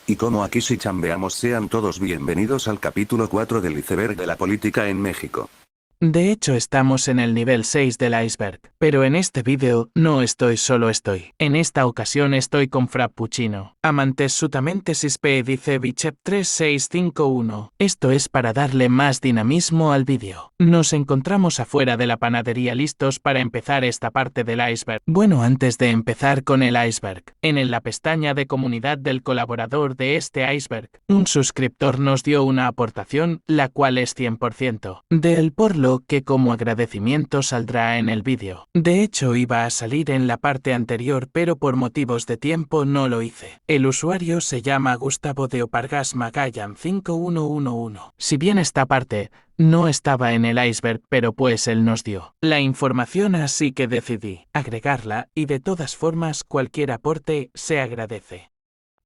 Y como aquí sí chambeamos, sean todos bienvenidos al capítulo 4 del iceberg de la política en México. De hecho estamos en el nivel 6 del iceberg, pero en este vídeo no estoy solo. En esta ocasión estoy con Frappuccino, amantes sutamente sispe dice Bichep 3651. Esto es para darle más dinamismo al vídeo. Nos encontramos afuera de la panadería listos para empezar esta parte del iceberg. Bueno, antes de empezar con el iceberg, en la pestaña de comunidad del colaborador de este iceberg, un suscriptor nos dio una aportación, la cual es 100% del por lo que como agradecimiento saldrá en el vídeo. De hecho iba a salir en la parte anterior, pero por motivos de tiempo no lo hice. El usuario se llama Gustavo de Opargas Magayan 5111. Si bien esta parte no estaba en el iceberg, pero pues él nos dio la información, así que decidí agregarla, y de todas formas cualquier aporte se agradece.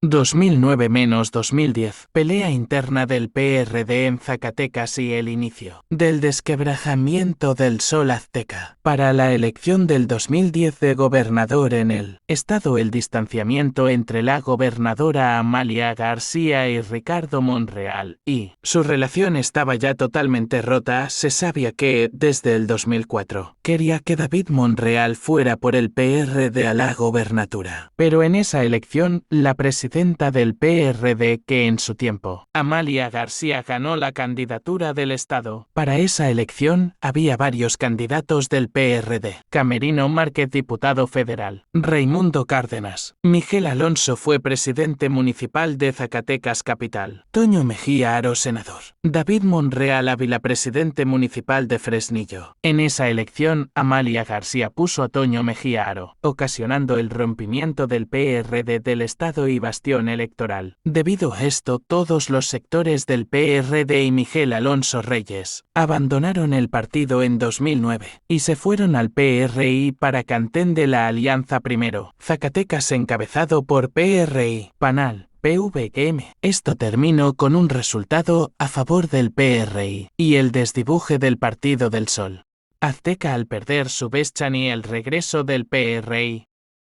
2009-2010. Pelea interna del PRD en Zacatecas y el inicio del desquebrajamiento del sol azteca. Para la elección del 2010 de gobernador en el estado, el distanciamiento entre la gobernadora Amalia García y Ricardo Monreal y su relación estaba ya totalmente rota. Se sabía que, desde el 2004, quería que David Monreal fuera por el PRD a la gobernatura. Pero en esa elección, la presidenta del PRD, que en su tiempo, Amalia García, ganó la candidatura del Estado. Para esa elección, había varios candidatos del PRD. Camerino Márquez, diputado federal. Raimundo Cárdenas. Miguel Alonso fue presidente municipal de Zacatecas capital. Toño Mejía Aro, senador. David Monreal Ávila, presidente municipal de Fresnillo. En esa elección, Amalia García puso a Toño Mejía Aro, ocasionando el rompimiento del PRD del Estado y bastión electoral. Debido a esto, todos los sectores del PRD y Miguel Alonso Reyes abandonaron el partido en 2009 y se fueron al PRI para cantén de la Alianza Primero Zacatecas, encabezado por PRI, PANAL, PVM. Esto terminó con un resultado a favor del PRI y el desdibuje del Partido del Sol Azteca al perder su Beschan y el regreso del PRI.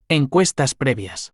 Encuestas previas.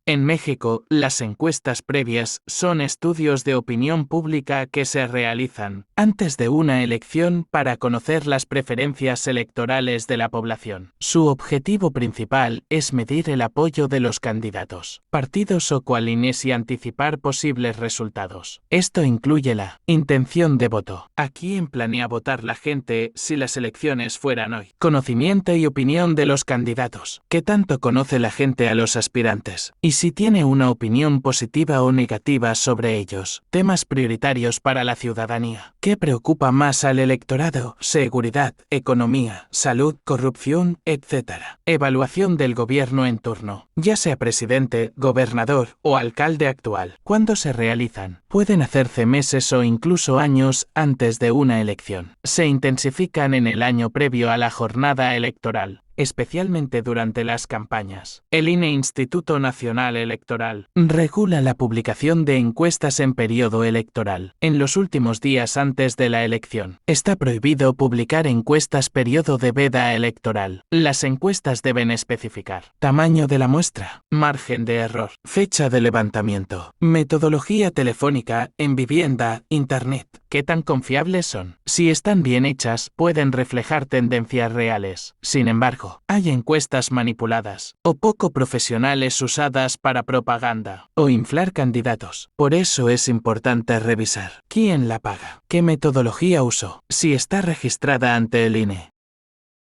En México, las encuestas previas son estudios de opinión pública que se realizan antes de una elección para conocer las preferencias electorales de la población. Su objetivo principal es medir el apoyo de los candidatos, partidos o coaliciones y anticipar posibles resultados. Esto incluye la intención de voto. ¿A quién planea votar la gente si las elecciones fueran hoy? Conocimiento y opinión de los candidatos. ¿Qué tanto conoce la gente a los aspirantes? Y si tiene una opinión positiva o negativa sobre ellos. Temas prioritarios para la ciudadanía. ¿Qué preocupa más al electorado? Seguridad, economía, salud, corrupción, etc. Evaluación del gobierno en turno, ya sea presidente, gobernador o alcalde actual. ¿Cuándo se realizan? Pueden hacerse meses o incluso años antes de una elección. Se intensifican en el año previo a la jornada electoral, especialmente durante las campañas. El INE, Instituto Nacional Electoral, regula la publicación de encuestas en periodo electoral. En los últimos días antes de la elección, está prohibido publicar encuestas periodo de veda electoral. Las encuestas deben especificar tamaño de la muestra, margen de error, fecha de levantamiento, metodología telefónica, en vivienda, internet. ¿Qué tan confiables son? Si están bien hechas, pueden reflejar tendencias reales. Sin embargo, hay encuestas manipuladas o poco profesionales usadas para propaganda o inflar candidatos. Por eso es importante revisar quién la paga, qué metodología usó, si está registrada ante el INE.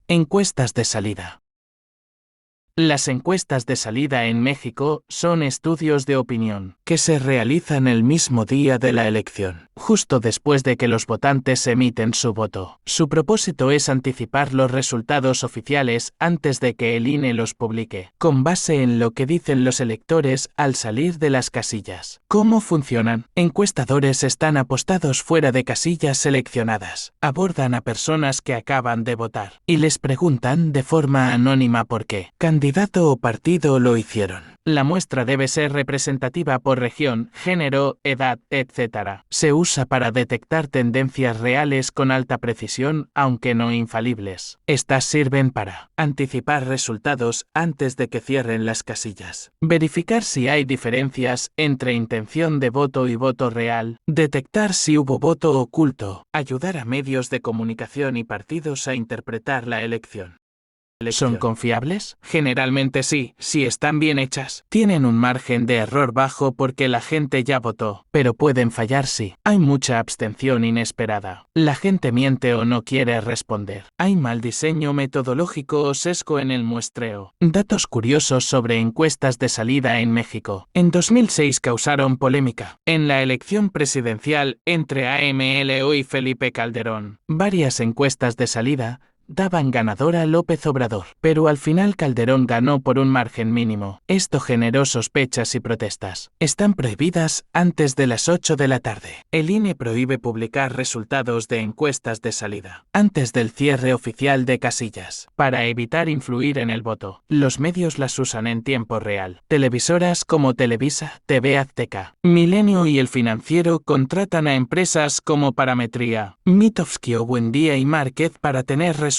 Encuestas de salida. Las encuestas de salida en México son estudios de opinión que se realizan el mismo día de la elección, justo después de que los votantes emiten su voto. Su propósito es anticipar los resultados oficiales antes de que el INE los publique, con base en lo que dicen los electores al salir de las casillas. ¿Cómo funcionan? Encuestadores están apostados fuera de casillas seleccionadas, abordan a personas que acaban de votar y les preguntan de forma anónima por qué candidato o partido lo hicieron. La muestra debe ser representativa por región, género, edad, etc. Se usa para detectar tendencias reales con alta precisión, aunque no infalibles. Estas sirven para anticipar resultados antes de que cierren las casillas, verificar si hay diferencias entre intención de voto y voto real, detectar si hubo voto oculto, ayudar a medios de comunicación y partidos a interpretar la elección. ¿Son confiables? Generalmente sí, si están bien hechas. Tienen un margen de error bajo porque la gente ya votó, pero pueden fallar si hay mucha abstención inesperada. La gente miente o no quiere responder. Hay mal diseño metodológico o sesgo en el muestreo. Datos curiosos sobre encuestas de salida en México. En 2006 causaron polémica. En la elección presidencial entre AMLO y Felipe Calderón, varias encuestas de salida daban ganador a López Obrador, pero al final Calderón ganó por un margen mínimo. Esto generó sospechas y protestas. Están prohibidas antes de las 8 de la tarde. El INE prohíbe publicar resultados de encuestas de salida antes del cierre oficial de casillas, para evitar influir en el voto. Los medios las usan en tiempo real. Televisoras como Televisa, TV Azteca, Milenio y El Financiero contratan a empresas como Parametría, Mitofsky o Buendía y Márquez para tener resultados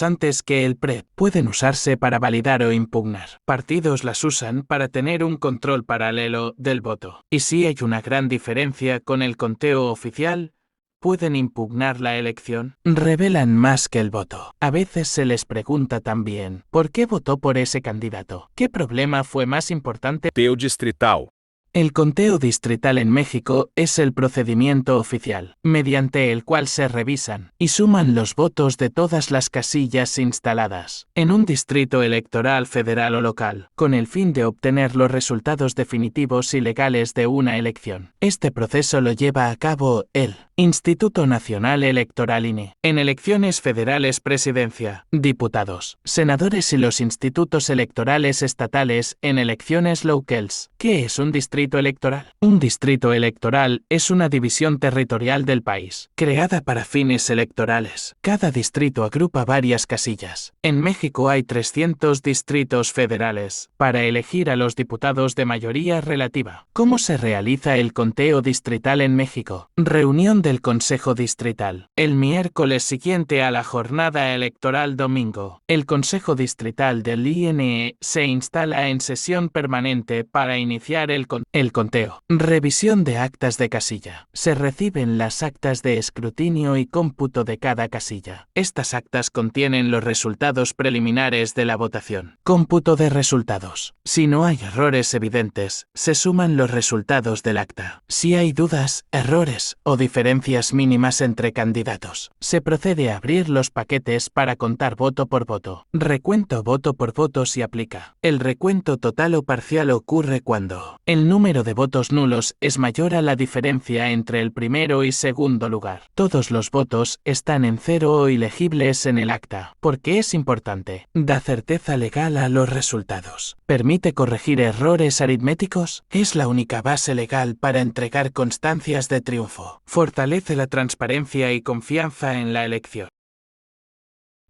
antes que el PREP. Pueden usarse para validar o impugnar. Partidos las usan para tener un control paralelo del voto. Y si hay una gran diferencia con el conteo oficial, pueden impugnar la elección. Revelan más que el voto. A veces se les pregunta también, ¿por qué votó por ese candidato? ¿Qué problema fue más importante? Conteo distrital. El conteo distrital en México es el procedimiento oficial, mediante el cual se revisan y suman los votos de todas las casillas instaladas en un distrito electoral federal o local, con el fin de obtener los resultados definitivos y legales de una elección. Este proceso lo lleva a cabo el Instituto Nacional Electoral INE. En elecciones federales, presidencia, diputados, senadores y los institutos electorales estatales en elecciones locales. ¿Qué es un distrito electoral? Un distrito electoral es una división territorial del país, creada para fines electorales. Cada distrito agrupa varias casillas. En México hay 300 distritos federales, para elegir a los diputados de mayoría relativa. ¿Cómo se realiza el conteo distrital en México? Reunión del Consejo Distrital. El miércoles siguiente a la jornada electoral domingo, el Consejo Distrital del INE se instala en sesión permanente para iniciar el conteo. Revisión de actas de casilla. Se reciben las actas de escrutinio y cómputo de cada casilla. Estas actas contienen los resultados preliminares de la votación. Cómputo de resultados. Si no hay errores evidentes, se suman los resultados del acta. Si hay dudas, errores o diferencias mínimas entre candidatos, se procede a abrir los paquetes para contar voto por voto. Recuento voto por voto se aplica. El recuento total o parcial ocurre cuando el número de votos nulos es mayor a la diferencia entre el primero y segundo lugar. Todos los votos están en cero o ilegibles en el acta. ¿Por qué es importante? Da certeza legal a los resultados. Permite corregir errores aritméticos. Es la única base legal para entregar constancias de triunfo. Fortalece la transparencia y confianza en la elección.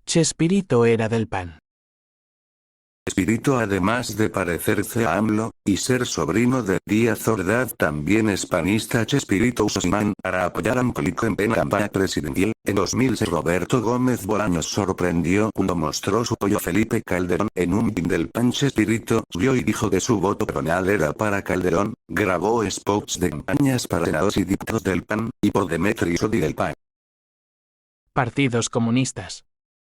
Chespirito era del PAN. Chespirito, además de parecerse a AMLO, y ser sobrino de Díaz Ordaz, también es panista. Chespirito usó Simán para apoyar a Amcolico en plena campaña presidencial. En 2006 Roberto Gómez Bolaños sorprendió cuando mostró su apoyo a Felipe Calderón en un meeting del PAN. Chespirito subió y dijo que su voto personal era para Calderón, grabó spots de campañas para senadores y diputados del PAN, y por Demetrio Sodi del PAN. Partidos comunistas.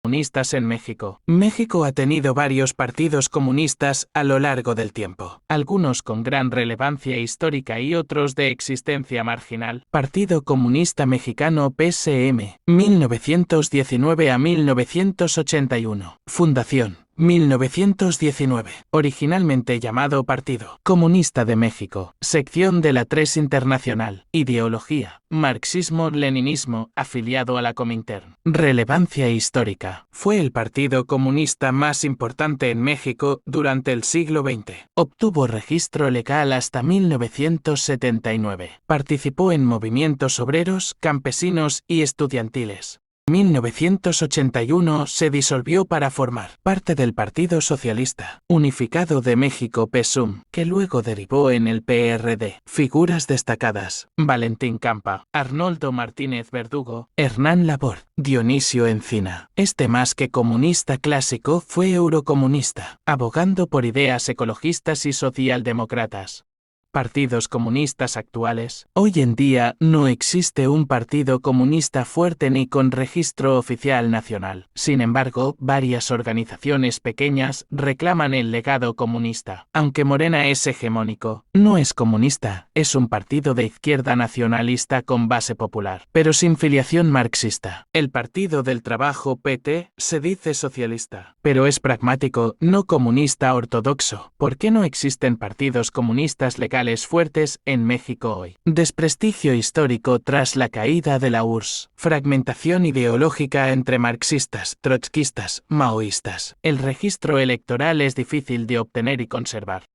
Comunistas en México. México ha tenido varios partidos comunistas a lo largo del tiempo, algunos con gran relevancia histórica y otros de existencia marginal. Partido Comunista Mexicano PSM, 1919 a 1981. Fundación 1919. Originalmente llamado Partido Comunista de México. Sección de la 3 Internacional. Ideología: marxismo-leninismo, afiliado a la Comintern. Relevancia histórica. Fue el partido comunista más importante en México durante el siglo XX. Obtuvo registro legal hasta 1979. Participó en movimientos obreros, campesinos y estudiantiles. 1981 se disolvió para formar parte del Partido Socialista Unificado de México PSUM, que luego derivó en el PRD. Figuras destacadas: Valentín Campa, Arnoldo Martínez Verdugo, Hernán Labor, Dionisio Encina. Este más que comunista clásico fue eurocomunista, abogando por ideas ecologistas y socialdemócratas. Partidos comunistas actuales. Hoy en día no existe un partido comunista fuerte ni con registro oficial nacional. Sin embargo, varias organizaciones pequeñas reclaman el legado comunista. Aunque Morena es hegemónico, no es comunista, es un partido de izquierda nacionalista con base popular, pero sin filiación marxista. El Partido del Trabajo PT se dice socialista, pero es pragmático, no comunista ortodoxo. ¿Por qué no existen partidos comunistas legales fuertes en México hoy? Desprestigio histórico tras la caída de la URSS. Fragmentación ideológica entre marxistas, trotskistas, maoístas. El registro electoral es difícil de obtener y conservar.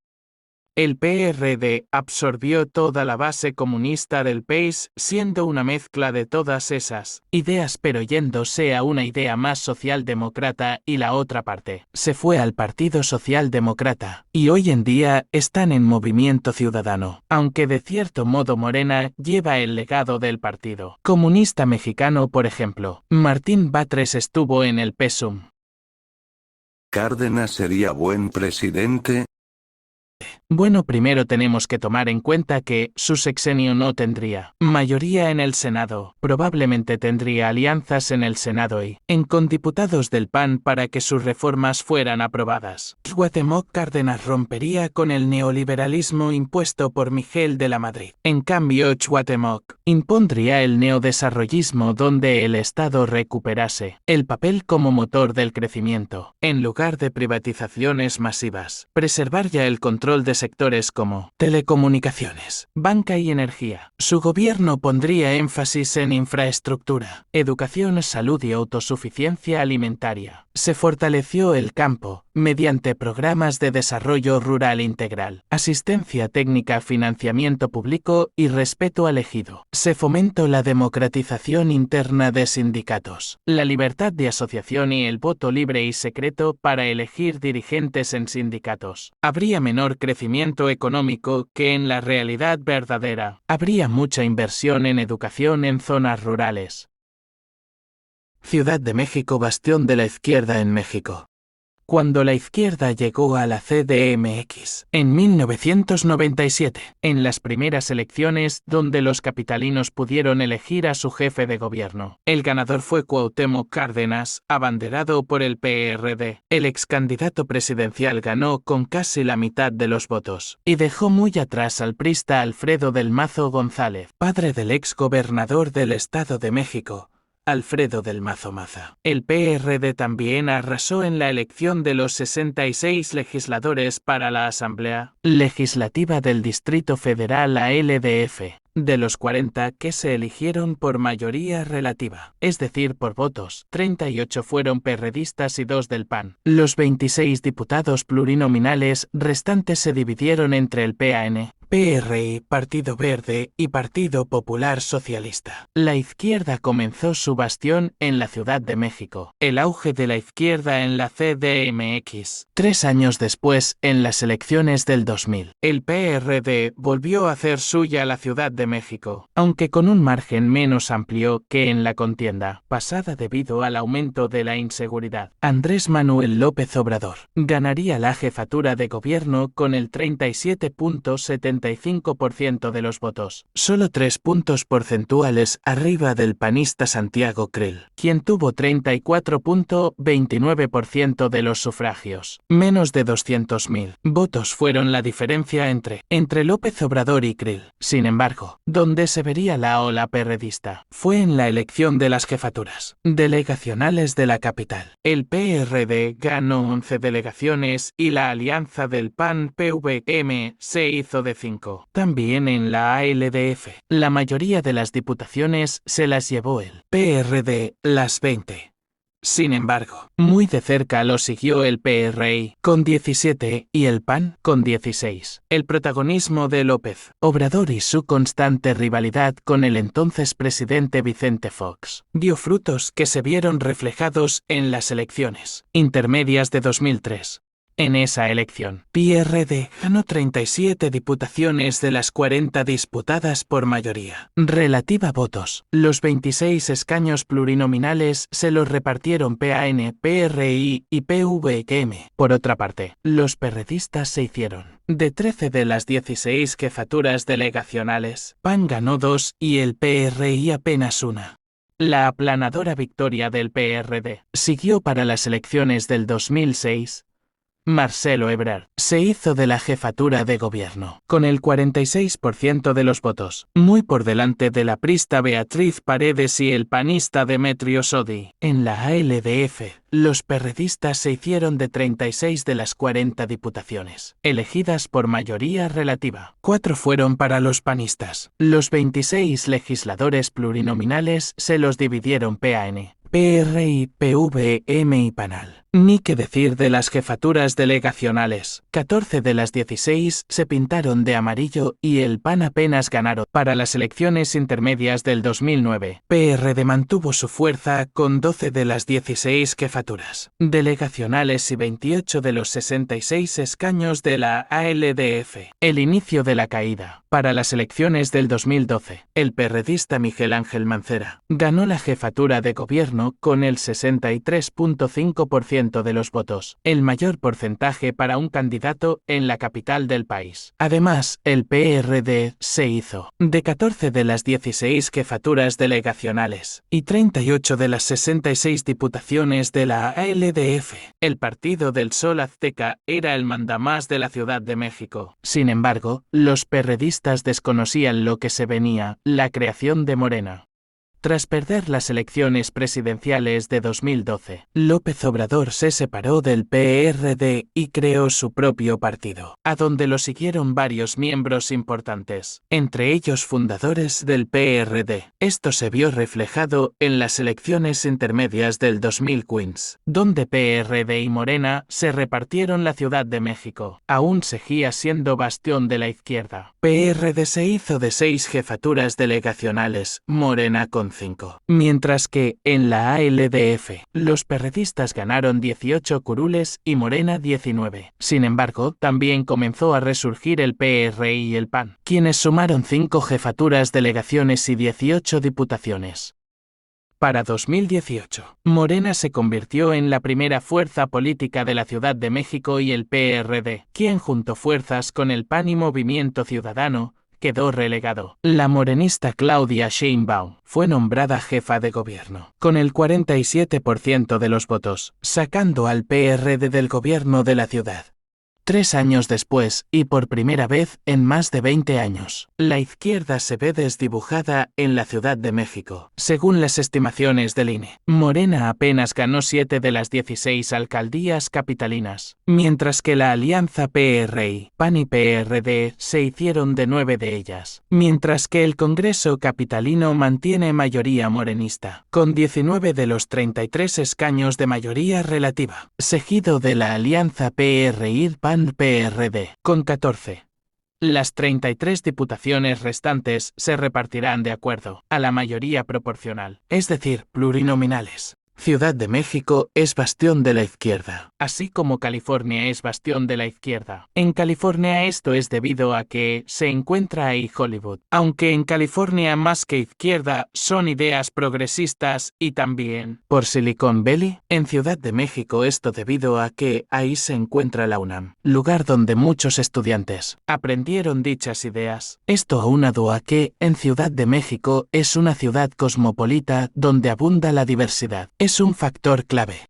El PRD absorbió toda la base comunista del PAIS, siendo una mezcla de todas esas ideas, pero yéndose a una idea más socialdemócrata, y la otra parte se fue al Partido Socialdemócrata, y hoy en día están en Movimiento Ciudadano, aunque de cierto modo Morena lleva el legado del Partido Comunista Mexicano. Por ejemplo, Martín Batres estuvo en el PSUM. ¿Cárdenas sería buen presidente? Bueno, primero tenemos que tomar en cuenta que su sexenio no tendría mayoría en el Senado, probablemente tendría alianzas en el Senado y con diputados del PAN para que sus reformas fueran aprobadas. Cuauhtémoc Cárdenas rompería con el neoliberalismo impuesto por Miguel de la Madrid. En cambio, Cuauhtémoc impondría el neodesarrollismo, donde el Estado recuperase el papel como motor del crecimiento, en lugar de privatizaciones masivas. Preservaría el control de sectores como telecomunicaciones, banca y energía. Su gobierno pondría énfasis en infraestructura, educación, salud y autosuficiencia alimentaria. Se fortaleció el campo mediante programas de desarrollo rural integral, asistencia técnica, financiamiento público y respeto al ejido. Se fomentó la democratización interna de sindicatos, la libertad de asociación y el voto libre y secreto para elegir dirigentes en sindicatos. Habría menor crecimiento económico que en la realidad verdadera. Habría mucha inversión en educación en zonas rurales. Ciudad de México, bastión de la izquierda en México. Cuando la izquierda llegó a la CDMX, en 1997, en las primeras elecciones donde los capitalinos pudieron elegir a su jefe de gobierno, el ganador fue Cuauhtémoc Cárdenas, abanderado por el PRD. El ex candidato presidencial ganó con casi la mitad de los votos, y dejó muy atrás al priista Alfredo del Mazo González, padre del ex gobernador del Estado de México, Alfredo del Mazo Maza. El PRD también arrasó en la elección de los 66 legisladores para la Asamblea Legislativa del Distrito Federal ALDF, de los 40 que se eligieron por mayoría relativa, es decir, por votos. 38 fueron perredistas y 2 del PAN. Los 26 diputados plurinominales restantes se dividieron entre el PAN, PRI, Partido Verde y Partido Popular Socialista. La izquierda comenzó su bastión en la Ciudad de México. El auge de la izquierda en la CDMX. 3 años después, en las elecciones del 2000, el PRD volvió a hacer suya la Ciudad de México, aunque con un margen menos amplio que en la contienda pasada debido al aumento de la inseguridad. Andrés Manuel López Obrador ganaría la jefatura de gobierno con el 37.75% de los votos, solo 3 puntos porcentuales arriba del panista Santiago Krill, quien tuvo 34.29% de los sufragios. Menos de 200.000 votos fueron la diferencia entre López Obrador y Krill. Sin embargo, donde se vería la ola perredista fue en la elección de las jefaturas delegacionales de la capital. El PRD ganó 11 delegaciones y la alianza del PAN-PVM se hizo de 5. También en la ALDF, la mayoría de las diputaciones se las llevó el PRD, las 20 Sin embargo, muy de cerca lo siguió el PRI, con 17, y el PAN, con 16. El protagonismo de López Obrador y su constante rivalidad con el entonces presidente Vicente Fox dio frutos que se vieron reflejados en las elecciones intermedias de 2003. En esa elección, PRD ganó 37 diputaciones de las 40 disputadas por mayoría relativa a votos. Los 26 escaños plurinominales se los repartieron PAN, PRI y PVM. Por otra parte, los perredistas se hicieron de 13 de las 16 jefaturas delegacionales. PAN ganó 2 y el PRI apenas una. La aplanadora victoria del PRD siguió para las elecciones del 2006. Marcelo Ebrard se hizo de la jefatura de gobierno, con el 46% de los votos, muy por delante de la prista Beatriz Paredes y el panista Demetrio Sodi. En la ALDF, los perredistas se hicieron de 36 de las 40 diputaciones, elegidas por mayoría relativa. 4 fueron para los panistas. Los 26 legisladores plurinominales se los dividieron PAN, PRI, PVM y PANAL. Ni qué decir de las jefaturas delegacionales. 14 de las 16 se pintaron de amarillo y el PAN apenas ganaron. Para las elecciones intermedias del 2009, PRD mantuvo su fuerza con 12 de las 16 jefaturas delegacionales y 28 de los 66 escaños de la ALDF. El inicio de la caída. Para las elecciones del 2012, el perredista Miguel Ángel Mancera ganó la jefatura de gobierno con el 63.5% de los votos, el mayor porcentaje para un candidato en la capital del país. Además, el PRD se hizo de 14 de las 16 jefaturas delegacionales y 38 de las 66 diputaciones de la ALDF. El Partido del Sol Azteca era el mandamás de la Ciudad de México. Sin embargo, los perredistas desconocían lo que se venía, la creación de Morena. Tras perder las elecciones presidenciales de 2012, López Obrador se separó del PRD y creó su propio partido, a donde lo siguieron varios miembros importantes, entre ellos fundadores del PRD. Esto se vio reflejado en las elecciones intermedias del 2015, donde PRD y Morena se repartieron la Ciudad de México. Aún seguía siendo bastión de la izquierda. PRD se hizo de 6 jefaturas delegacionales, Morena con 5. Mientras que, en la ALDF, los perredistas ganaron 18 curules y Morena 19. Sin embargo, también comenzó a resurgir el PRI y el PAN, quienes sumaron 5 jefaturas delegaciones y 18 diputaciones. Para 2018, Morena se convirtió en la primera fuerza política de la Ciudad de México y el PRD, quien juntó fuerzas con el PAN y Movimiento Ciudadano, quedó relegado. La morenista Claudia Sheinbaum fue nombrada jefa de gobierno, con el 47% de los votos, sacando al PRD del gobierno de la ciudad. 3 años después, y por primera vez en más de 20 años, la izquierda se ve desdibujada en la Ciudad de México. Según las estimaciones del INE, Morena apenas ganó 7 de las 16 alcaldías capitalinas, mientras que la alianza PRI, PAN y PRD se hicieron de 9 de ellas, mientras que el Congreso capitalino mantiene mayoría morenista, con 19 de los 33 escaños de mayoría relativa, seguido de la alianza PRI-PAN PRD, con 14. Las 33 diputaciones restantes se repartirán de acuerdo a la mayoría proporcional, es decir, plurinominales. Ciudad de México es bastión de la izquierda, así como California es bastión de la izquierda. En California esto es debido a que se encuentra ahí Hollywood, aunque en California más que izquierda son ideas progresistas y también por Silicon Valley. En Ciudad de México esto debido a que ahí se encuentra la UNAM, lugar donde muchos estudiantes aprendieron dichas ideas. Esto aunado a que en Ciudad de México es una ciudad cosmopolita donde abunda la diversidad. Es un factor clave.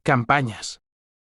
Campañas.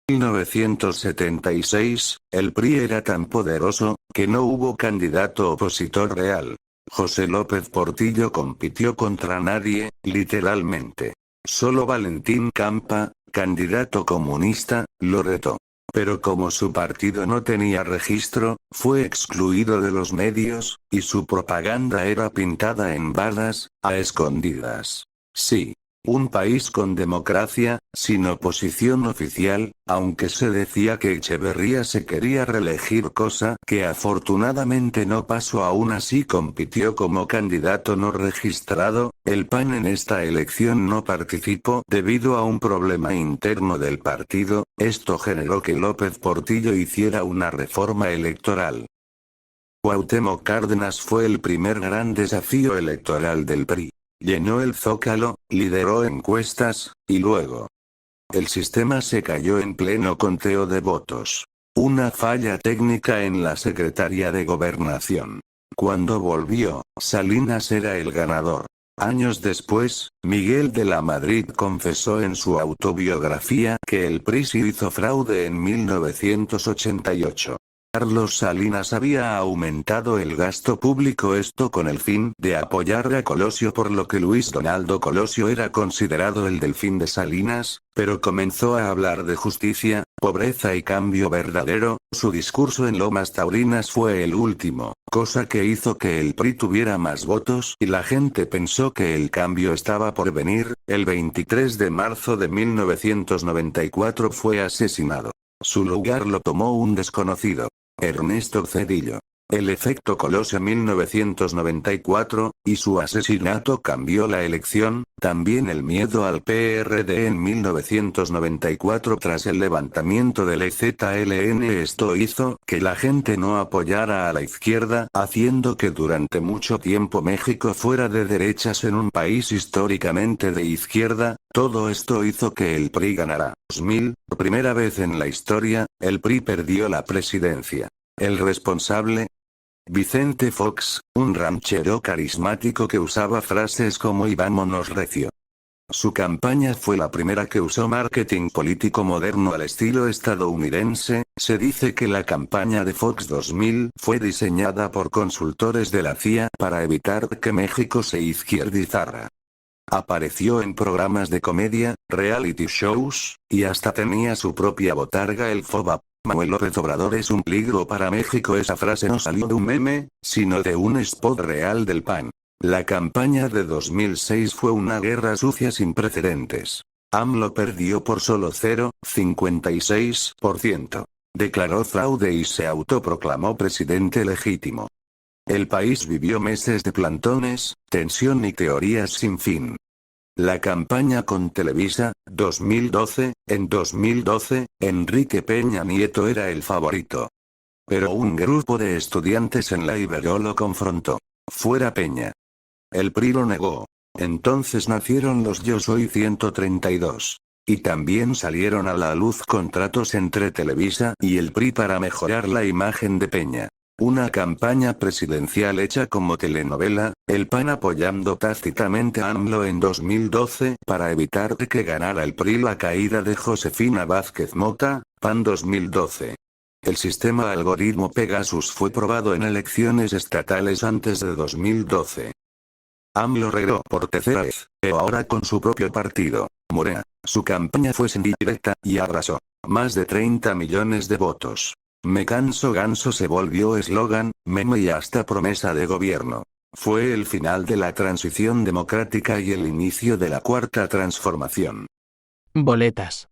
En 1976, el PRI era tan poderoso, que no hubo candidato opositor real. José López Portillo compitió contra nadie, literalmente. Solo Valentín Campa, candidato comunista, lo retó. Pero como su partido no tenía registro, fue excluido de los medios, y su propaganda era pintada en balas, a escondidas. Sí. Un país con democracia, sin oposición oficial, aunque se decía que Echeverría se quería reelegir, cosa que afortunadamente no pasó. Aún así compitió como candidato no registrado. El PAN en esta elección no participó debido a un problema interno del partido. Esto generó que López Portillo hiciera una reforma electoral. Cuauhtémoc Cárdenas fue el primer gran desafío electoral del PRI. Llenó el Zócalo, lideró encuestas, y luego el sistema se cayó en pleno conteo de votos. Una falla técnica en la Secretaría de Gobernación. Cuando volvió, Salinas era el ganador. Años después, Miguel de la Madrid confesó en su autobiografía que el PRI sí hizo fraude en 1988. Carlos Salinas había aumentado el gasto público, esto con el fin de apoyar a Colosio, por lo que Luis Donaldo Colosio era considerado el delfín de Salinas, pero comenzó a hablar de justicia, pobreza y cambio verdadero. Su discurso en Lomas Taurinas fue el último, cosa que hizo que el PRI tuviera más votos y la gente pensó que el cambio estaba por venir. El 23 de marzo de 1994 fue asesinado. Su lugar lo tomó un desconocido, Ernesto Zedillo. El efecto Colosio 1994, y su asesinato cambió la elección. También el miedo al PRD en 1994 tras el levantamiento del EZLN. Esto hizo que la gente no apoyara a la izquierda, haciendo que durante mucho tiempo México fuera de derechas en un país históricamente de izquierda. Todo esto hizo que el PRI ganara. 2000, por primera vez en la historia, el PRI perdió la presidencia. El responsable: Vicente Fox, un ranchero carismático que usaba frases como "y vámonos recio". Su campaña fue la primera que usó marketing político moderno al estilo estadounidense. Se dice que la campaña de Fox 2000 fue diseñada por consultores de la CIA para evitar que México se izquierdizara. Apareció en programas de comedia, reality shows, y hasta tenía su propia botarga, el FOBAP. Manuel López Obrador es un peligro para México. Esa frase no salió de un meme, sino de un spot real del PAN. La campaña de 2006 fue una guerra sucia sin precedentes. AMLO perdió por solo 0,56%. Declaró fraude y se autoproclamó presidente legítimo. El país vivió meses de plantones, tensión y teorías sin fin. La campaña con Televisa, 2012, en 2012, Enrique Peña Nieto era el favorito. Pero un grupo de estudiantes en la Ibero lo confrontó. Fuera Peña. El PRI lo negó. Entonces nacieron los Yo Soy 132. Y también salieron a la luz contratos entre Televisa y el PRI para mejorar la imagen de Peña. Una campaña presidencial hecha como telenovela, el PAN apoyando tácitamente a AMLO en 2012 para evitar que ganara el PRI. La caída de Josefina Vázquez Mota, PAN 2012. El sistema algoritmo Pegasus fue probado en elecciones estatales antes de 2012. AMLO regresó por tercera vez, pero ahora con su propio partido, Morena. Su campaña fue sin directa y arrasó. Más de 30 millones de votos. Me canso ganso se volvió eslogan, meme y hasta promesa de gobierno. Fue el final de la transición democrática y el inicio de la cuarta transformación. Boletas.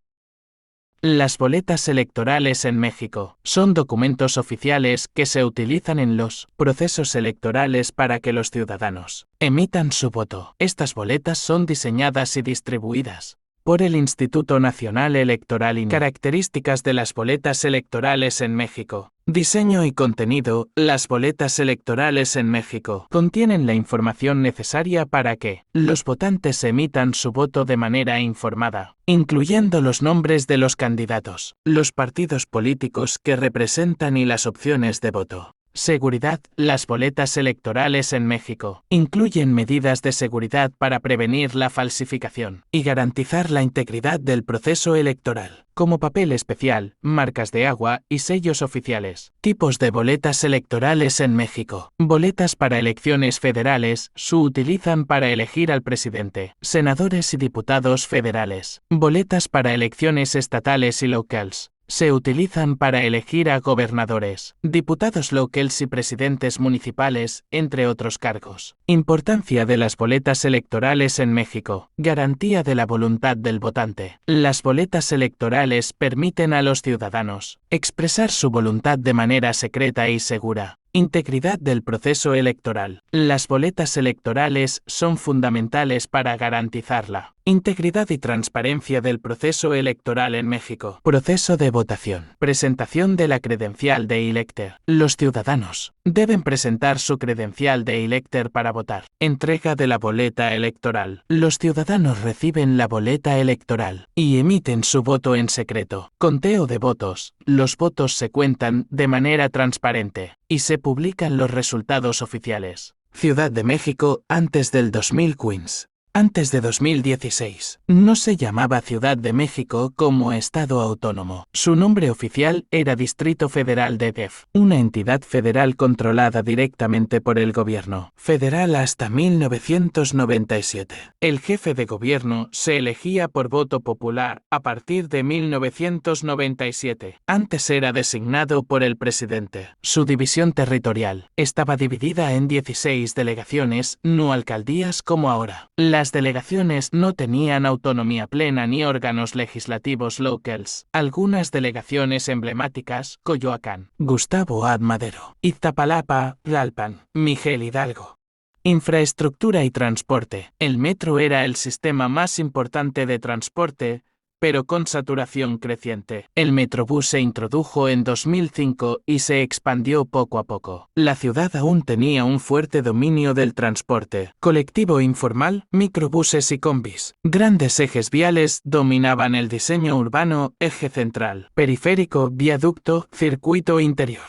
Las boletas electorales en México son documentos oficiales que se utilizan en los procesos electorales para que los ciudadanos emitan su voto. Estas boletas son diseñadas y distribuidas por el Instituto Nacional Electoral INE. Características de las boletas electorales en México. Diseño y contenido. Las boletas electorales en México contienen la información necesaria para que los votantes emitan su voto de manera informada, incluyendo los nombres de los candidatos, los partidos políticos que representan y las opciones de voto. Seguridad. Las boletas electorales en México incluyen medidas de seguridad para prevenir la falsificación y garantizar la integridad del proceso electoral, como papel especial, marcas de agua y sellos oficiales. Tipos de boletas electorales en México. Boletas para elecciones federales se utilizan para elegir al presidente, senadores y diputados federales. Boletas para elecciones estatales y locales. Se utilizan para elegir a gobernadores, diputados locales y presidentes municipales, entre otros cargos. Importancia de las boletas electorales en México. Garantía de la voluntad del votante. Las boletas electorales permiten a los ciudadanos expresar su voluntad de manera secreta y segura. Integridad del proceso electoral. Las boletas electorales son fundamentales para garantizar la integridad y transparencia del proceso electoral en México. Proceso de votación. Presentación de la credencial de elector. Los ciudadanos deben presentar su credencial de elector para votar. Entrega de la boleta electoral. Los ciudadanos reciben la boleta electoral y emiten su voto en secreto. Conteo de votos. Los votos se cuentan de manera transparente y se publican los resultados oficiales. Ciudad de México antes del 2015. Antes de 2016, no se llamaba Ciudad de México como Estado autónomo. Su nombre oficial era Distrito Federal de DF, una entidad federal controlada directamente por el gobierno federal hasta 1997. El jefe de gobierno se elegía por voto popular a partir de 1997. Antes era designado por el presidente. Su división territorial estaba dividida en 16 delegaciones, no alcaldías como ahora. Las delegaciones no tenían autonomía plena ni órganos legislativos locales. Algunas delegaciones emblemáticas: Coyoacán, Gustavo A. Madero, Iztapalapa, Tlalpan, Miguel Hidalgo. Infraestructura y transporte. El metro era el sistema más importante de transporte, pero con saturación creciente. El Metrobús se introdujo en 2005 y se expandió poco a poco. La ciudad aún tenía un fuerte dominio del transporte colectivo informal, microbuses y combis. Grandes ejes viales dominaban el diseño urbano: eje central, periférico, viaducto, circuito interior.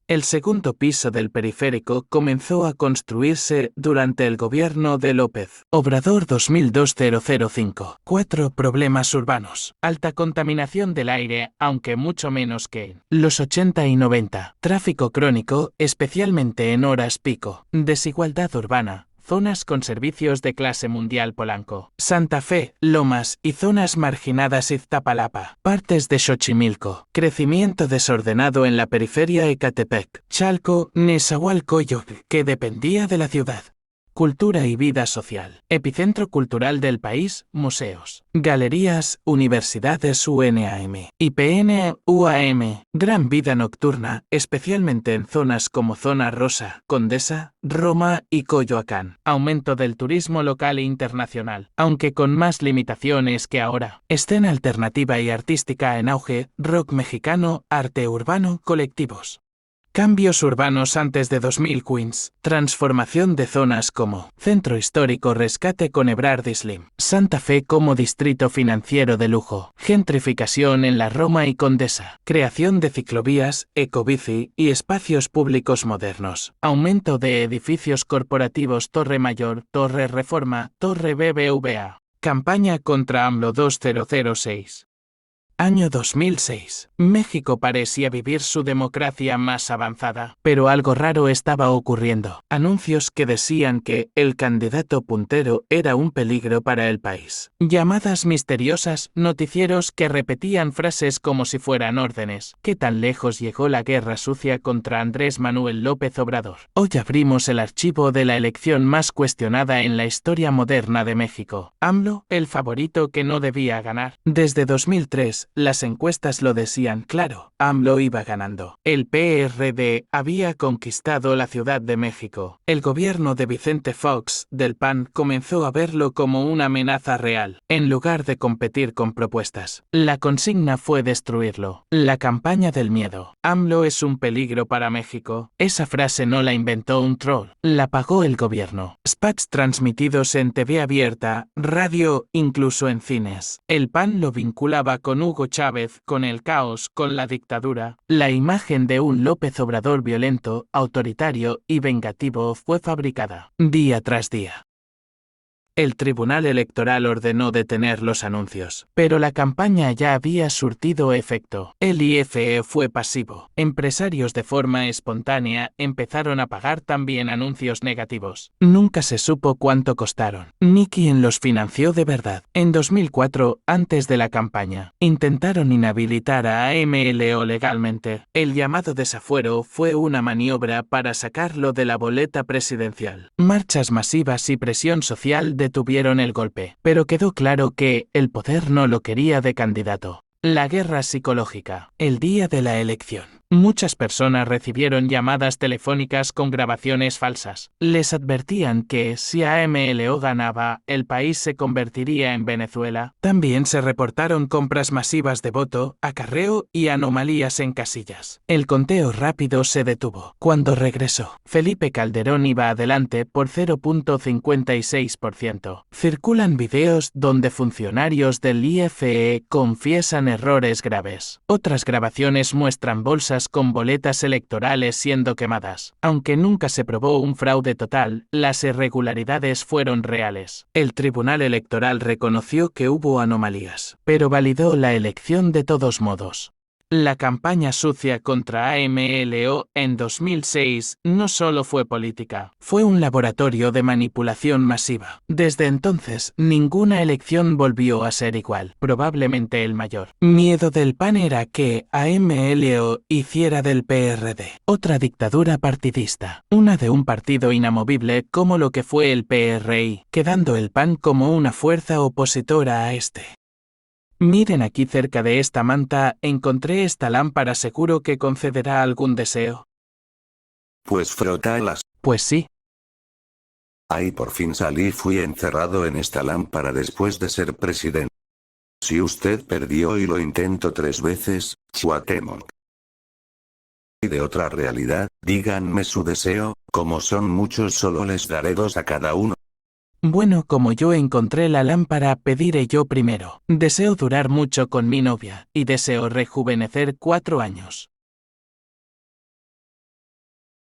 El segundo piso del periférico comenzó a construirse durante el gobierno de López Obrador 2002-005. 4. Problemas urbanos. Alta contaminación del aire, aunque mucho menos que en los 80 y 90. Tráfico crónico, especialmente en horas pico. Desigualdad urbana. Zonas con servicios de clase mundial: Polanco, Santa Fe, Lomas y zonas marginadas: Iztapalapa, partes de Xochimilco. Crecimiento desordenado en la periferia: Ecatepec, Chalco, Nezahualcóyotl, que dependía de la ciudad. Cultura y vida social. Epicentro cultural del país: museos, galerías, universidades UNAM, IPN, UAM. Gran vida nocturna, especialmente en zonas como Zona Rosa, Condesa, Roma y Coyoacán. Aumento del turismo local e internacional, aunque con más limitaciones que ahora. Escena alternativa y artística en auge: rock mexicano, arte urbano, colectivos. Cambios urbanos antes de 2015. Transformación de zonas como Centro Histórico: rescate con Ebrard Slim. Santa Fe como distrito financiero de lujo. Gentrificación en la Roma y Condesa. Creación de ciclovías, ecobici y espacios públicos modernos. Aumento de edificios corporativos: Torre Mayor, Torre Reforma, Torre BBVA. Campaña contra AMLO 2006. Año 2006. México parecía vivir su democracia más avanzada, pero algo raro estaba ocurriendo. Anuncios que decían que el candidato puntero era un peligro para el país. Llamadas misteriosas, noticieros que repetían frases como si fueran órdenes. ¿Qué tan lejos llegó la guerra sucia contra Andrés Manuel López Obrador? Hoy abrimos el archivo de la elección más cuestionada en la historia moderna de México. AMLO, el favorito que no debía ganar. Desde 2003, las encuestas lo decían claro: AMLO iba ganando. El PRD había conquistado la Ciudad de México. El gobierno de Vicente Fox, del PAN, comenzó a verlo como una amenaza real, en lugar de competir con propuestas. La consigna fue destruirlo. La campaña del miedo. AMLO es un peligro para México. Esa frase no la inventó un troll, la pagó el gobierno. Spots transmitidos en TV abierta, radio, incluso en cines. El PAN lo vinculaba con Hugo Chávez, con el caos, con la dictadura. La imagen de un López Obrador violento, autoritario y vengativo fue fabricada día tras día. El Tribunal Electoral ordenó detener los anuncios, pero la campaña ya había surtido efecto. El IFE fue pasivo. Empresarios de forma espontánea empezaron a pagar también anuncios negativos. Nunca se supo cuánto costaron, ni quién los financió de verdad. En 2004, antes de la campaña, intentaron inhabilitar a AMLO legalmente. El llamado desafuero fue una maniobra para sacarlo de la boleta presidencial. Marchas masivas y presión social detuvieron el golpe, pero quedó claro que el poder no lo quería de candidato. La guerra psicológica. El día de la elección, muchas personas recibieron llamadas telefónicas con grabaciones falsas. Les advertían que si AMLO ganaba, el país se convertiría en Venezuela. También se reportaron compras masivas de voto, acarreo y anomalías en casillas. El conteo rápido se detuvo. Cuando regresó, Felipe Calderón iba adelante por 0,56%. Circulan videos donde funcionarios del IFE confiesan errores graves. Otras grabaciones muestran bolsas con boletas electorales siendo quemadas. Aunque nunca se probó un fraude total, las irregularidades fueron reales. El Tribunal Electoral reconoció que hubo anomalías, pero validó la elección de todos modos. La campaña sucia contra AMLO en 2006 no solo fue política, fue un laboratorio de manipulación masiva. Desde entonces, ninguna elección volvió a ser igual, probablemente el mayor miedo del PAN era que AMLO hiciera del PRD otra dictadura partidista, una de un partido inamovible como lo que fue el PRI, quedando el PAN como una fuerza opositora a este. Miren aquí cerca de esta manta, encontré esta lámpara, seguro que concederá algún deseo. Pues frótalas. Pues sí. Ahí por fin salí, fui encerrado en esta lámpara después de ser presidente. Si usted perdió y lo intentó 3 veces, Cuauhtémoc. Y de otra realidad, díganme su deseo, como son muchos solo les daré 2 a cada uno. Bueno, como yo encontré la lámpara, pediré yo primero. Deseo durar mucho con mi novia, y deseo rejuvenecer 4 años.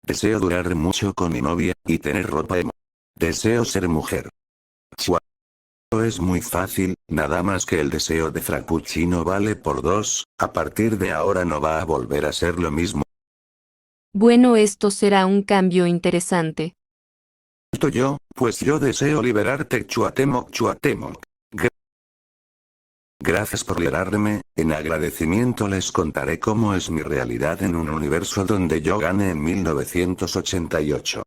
Deseo durar mucho con mi novia, y tener ropa emo. Deseo ser mujer. Es muy fácil, nada más que el deseo de frappuccino vale por 2, a partir de ahora no va a volver a ser lo mismo. Bueno, esto será un cambio interesante. Pues yo deseo liberarte, Cuauhtémoc. Gracias por liberarme, en agradecimiento les contaré cómo es mi realidad en un universo donde yo gane en 1988.